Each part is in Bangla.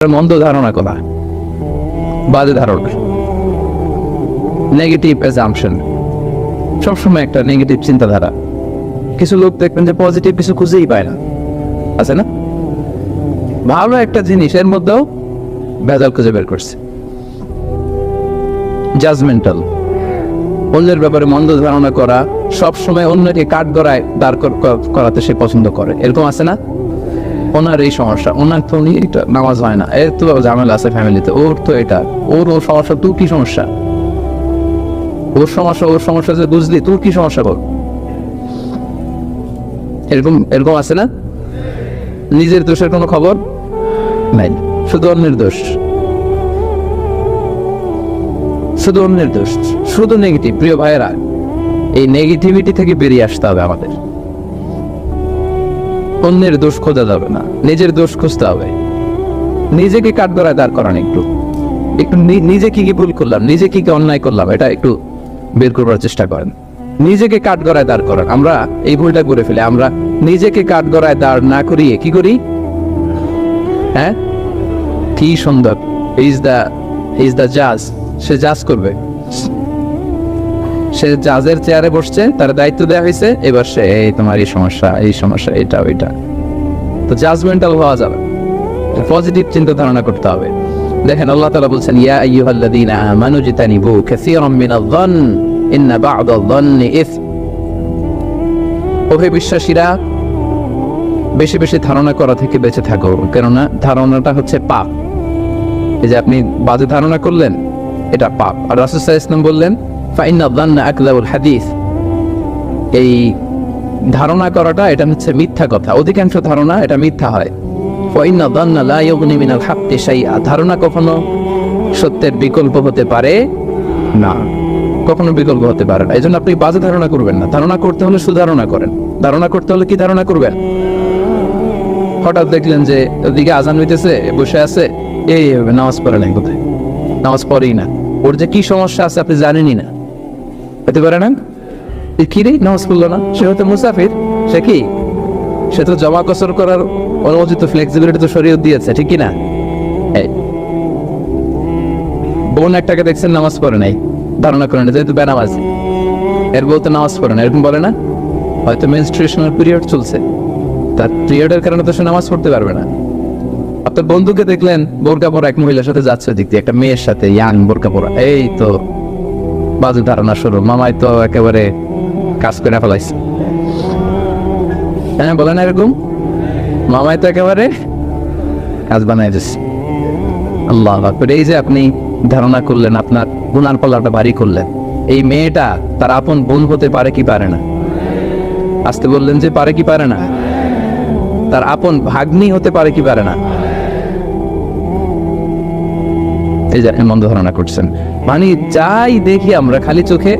মন্দ ধারণা করা, বাজে ধারণা, নেগেটিভ অ্যাজাম্পশন, সবসময় একটা নেগেটিভ চিন্তাধারা। কিছু লোক দেখবেন যে পজিটিভ কিছু খুঁজেই পায় না, আছে না? ভালো একটা জিনিসের মধ্যেও ভেজাল খুঁজে বের করছে। জাজমেন্টাল, অন্যের ব্যাপারে মন্দ ধারণা করা, সবসময় অন্যকে কাঠ গড়ায় দাঁড় করাতে সে পছন্দ করে, এরকম আছে না? ওনার এই সমস্যা, ওনার তো উনি এটা নামাজ হয় না, এর তো ঝামেলা আছে ফ্যামিলিতে, ওর তো এটা, ওর সমস্যা, তোর কি সমস্যা? ওর সমস্যা যে বুঝলি, তোর কি সমস্যা কর? এরকম এরকম আছে না? নিজের দোষের কোনো খবর নাই, শুধু অন্যের দোষ, শুধু অন্যের দোষ, শুধু নেগেটিভ। প্রিয় ভাইয়েরা, এই নেগেটিভিটি থেকে বেরিয়ে আসতে হবে আমাদের। অন্যের দোষ খোঁজা যাবে না, নিজের দোষ খুঁজতে হবে। নিজেকে কাঠগড়ায় দাঁড় করান, একটু একটু নিজে কি কি ভুল করলাম, নিজে কি কি অন্যায় করলাম, এটা একটু বের করবার চেষ্টা করেন। নিজেকে কাঠগড়ায় দাঁড় করান। আমরা এই ভুলটা করে ফেলি, আমরা নিজেকে কাঠগড়ায় দাঁড় না করিয়ে কি করি? হ্যাঁ, কি সুন্দর, ইজ দ্য জাজ, সে জাজ করবে, সে জাজের চেয়ারে বসছে, তার দায়িত্ব দেওয়া হয়েছে, এবার সে এই তোমার এই সমস্যা এটা ওইটা। তো জাজমেন্টাল হওয়া যাবে, পজিটিভ চিন্তা ধারণা করতে হবে। দেখেন আল্লাহ তাআলা বলছেন, ইয়া আইয়ুহাল্লাযীনা আমানু জিতানিবু কাসীরাম মিনায-যন্ন ইন্না বা'দায-যন্নি ইসম। ওহে বিশ্বাসীরা, বেশি বেশি ধারণা করা থেকে বেঁচে থাকো, কেননা ধারণাটা হচ্ছে পাপ। এই যে আপনি বাজে ধারণা করলেন, এটা পাপ। আর রাসূল সাল্লাল্লাহু আলাইহি ওয়াসাল্লাম বললেন, ফাইন্না যান্না আকযাবুল হাদিস। এই ধারণা করাটা এটা হচ্ছে মিথ্যা কথা, অধিকাংশ ধারণা এটা মিথ্যা হয়। ফাইন্না যান্না লা ইউগনি মিনাল হাক্কি শাইআ। ধারণা কখনো সত্যের বিকল্প হতে পারে না, কখনো বিকল্প হতে পারে না। এজন্য আপনি বাজে ধারণা করবেন না। ধারণা করতে হলে সুধারণা করেন। ধারণা করতে হলে কি ধারণা করবেন? হঠাৎ দেখলেন যে ওদিকে আজান হইতেছে, বসে আছে, এই নামাজ পড়ে নাই, কোথায় নামাজ পড়েই না, ওর যে কি সমস্যা আছে আপনি জানেনই না, হতে পারে না? কি রে, নামাজ পড়লো না? সে হয়তো মুসাফির, সে কি, সে তো জমা কসর করার অনুমতি, তো ফ্লেক্সিবিলিটি তো শরীয়ত দিয়েছে, ঠিক কি না? বোন একটাকে দেখছেন নামাজ পড়ে নাই, ধারণা করেন যেহেতু বেনামাজ, এর বলতে নামাজ পড়ে না, এরকম বলে না? হয়তো মেনস্ট্রুয়েশনাল পিরিয়ড চলছে, তার পিরিয়ডের কারণে তো সে নামাজ পড়তে পারবে না। আপনার বন্ধুকে দেখলেন বোরকা পরা এক মহিলার সাথে যাচ্ছে, দিক দিয়ে একটা মেয়ের সাথে, ইয়াং বোরকা পরা, এই তো বাজে ধারণা শুরু, মামাই তো একেবারে কাজ করে ফেলাইছে। হ্যাঁ, বলে না এরকম? মামাই তো একেবারে কাজ বানাই দিচ্ছে। আল্লাহ আকবার। এই যে আপনি ধারণা করলেন, আপনার গুনার পাল্লাটা ভারী করলেন। এই মেয়েটা তার আপন বোন হতে পারে কি পারে না? আজকে বললেন যে পারে কি পারে না? তার আপন ভাগ্নি হতে পারে কি পারে না? এই যে মন্দ ধারণা করছেন, মানে যাই দেখি আমরা খালি চোখে,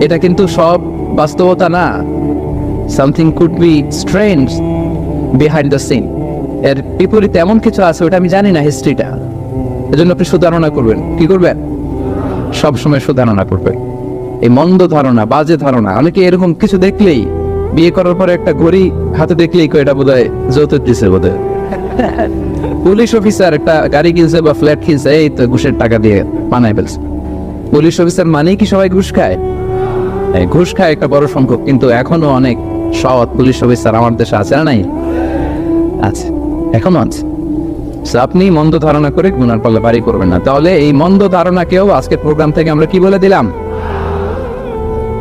এটা কিন্তু সব বাস্তবতা না। Something could be strange behind the scene. এর বিপরীতে এমন কিছু আছে, ওটা আমি জানি না, হিস্ট্রিটা। এজন্য আপনি সুধারণা করবেন। কি করবেন? সবসময় সুধারণা করবেন। এই মন্দ ধারণা, বাজে ধারণা, অনেকে এরকম কিছু দেখলেই, বিয়ে করার পরে একটা ঘড়ি হাতে দেখলেই এটা বোধহয় যৌতুক দিছে, বোধহয় পুলিশ অফিসার একটা গাড়ি কিনছে বা ফ্ল্যাট কিনছে, এই তো ঘুষের টাকা দিয়ে বানায় ফেলছে। পুলিশ অফিসার মানেই কি সবাই ঘুষ খায়? ঘুষ খায় একটা বড় সংখ্যক, কিন্তু এখনো অনেক সৎ পুলিশ অফিসার আমার দেশে আছে না? নাই? আছে, এখনো আছে। আপনি মন্দ ধারণা করে গুনার পাল্লা ভারী করবেন না। তাহলে এই মন্দ ধারণাকেও আজকের প্রোগ্রাম থেকে আমরা কি বলে দিলাম?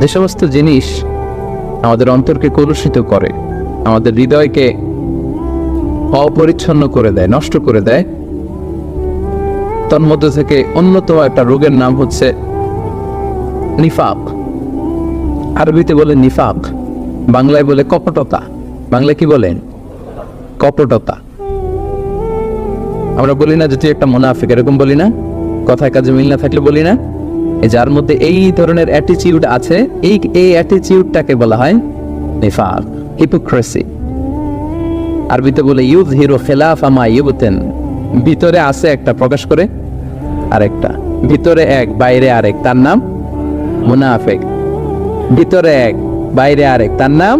যে সমস্ত জিনিস আমাদের অন্তরকে কলুষিত করে, আমাদের হৃদয়কে অপরিচ্ছন্ন করে দেয়, নষ্ট করে দেয়, তার মধ্যে থেকে অন্যতম একটা রোগের নাম হচ্ছে নিফাক। আরবিতে বলে নিফাক, বাংলায় বলে কপটতা। বাংলায় কি বলেন? কপটতা। আমরা বলি না যে তুই একটা মুনাফিক, এরকম বলি না? কথায় কাজে মিল না থাকলে বলি না? যার মধ্যে এই ধরনের অ্যাটিটিউড আছে, এই অ্যাটিটিউডটাকে বলা হয় নিফাক, হিপোক্রেসি। আরবিতে বলে ইউযহিরু খিলাফা মা ইউবতিন। ভিতরে আছে একটা, প্রকাশ করে আরেকটা। ভিতরে এক, বাইরে আরেক, তার নাম মুনাফিক। ভিতরে এক, বাইরে আরেক, তার নাম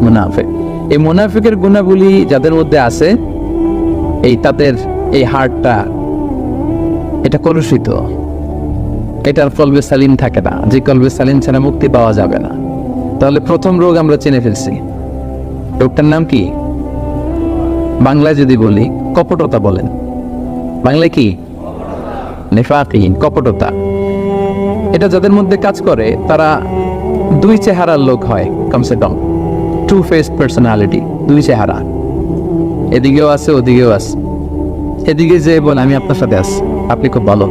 মুনাফিক। এই মুনাফিকের গুণাবলী যাদের মধ্যে আছে, এই তাদের এই হার্টটা এটা কলুষিত, এটার কলবে সালিম থাকে না, যে কলবে সালিম ছাড়া মুক্তি পাওয়া যাবে না। তাহলে প্রথম রোগ আমরা চিনে ফেলছি। রোগটার নাম কি? বাংলায় যদি বলি কপটতা বলেন। বাংলায় কি? নিফাকিন, কপটতা। এটা যাদের মধ্যে কাজ করে তারা দুই চেহারার লোক হয়, কমসে কম টু ফেস পার্সোনালিটি, দুই চেহারা, এদিকেও আছে ওদিকেও আছে। এদিকে যে বলে আমি আপনার সাথে আছি, আপনি খুব ভালো,